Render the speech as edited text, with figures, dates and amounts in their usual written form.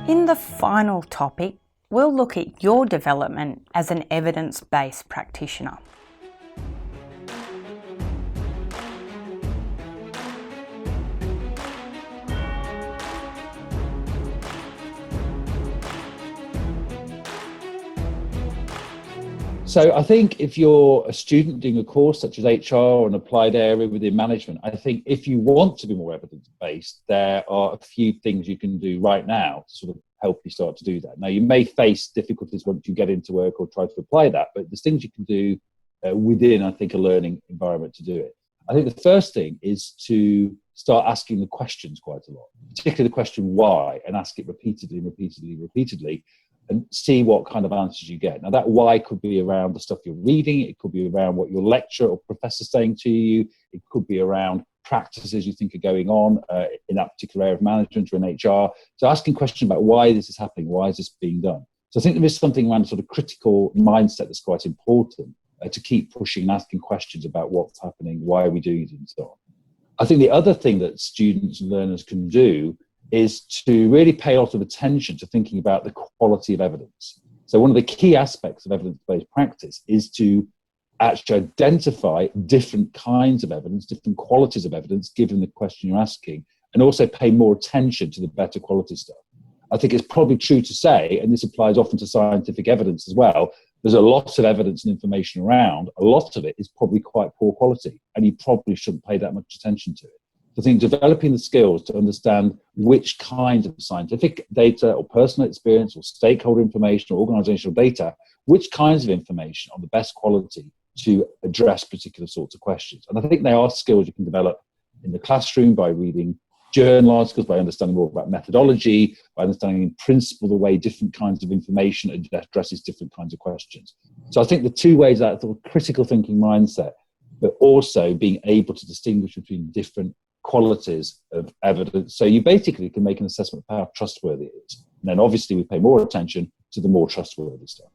In the final topic, we'll look at your development as an evidence-based practitioner. So I think if you're a student doing a course such as HR or an applied area within management, I think if you want to be more evidence-based, there are a few things you can do right now to sort of help you start to do that. Now, you may face difficulties once you get into work or try to apply that, but there's things you can do within, I think, a learning environment to do it. I think the first thing is to start asking the questions quite a lot, particularly the question why, and ask it repeatedly, and see what kind of answers you get. Now, that why could be around the stuff you're reading. It could be around what your lecturer or professor is saying to you. It could be around practices you think are going on in that particular area of management or in HR. So asking questions about why this is happening, why is this being done? So I think there is something around sort of critical mindset that's quite important to keep pushing and asking questions about what's happening, why are we doing it, and so on. I think the other thing that students and learners can do is to really pay a lot of attention to thinking about the quality of evidence. So one of the key aspects of evidence-based practice is to actually identify different kinds of evidence, different qualities of evidence, given the question you're asking, and also pay more attention to the better quality stuff. I think it's probably true to say, and this applies often to scientific evidence as well, there's a lot of evidence and information around. A lot of it is probably quite poor quality, and you probably shouldn't pay that much attention to it. I think developing the skills to understand which kind of scientific data or personal experience or stakeholder information or organizational data, which kinds of information are the best quality to address particular sorts of questions. And I think they are skills you can develop in the classroom by reading journal articles, by understanding more about methodology, by understanding in principle the way different kinds of information addresses different kinds of questions. So I think the two ways that sort of critical thinking mindset, but also being able to distinguish between different qualities of evidence. So you basically can make an assessment of how trustworthy it is. And then obviously we pay more attention to the more trustworthy stuff.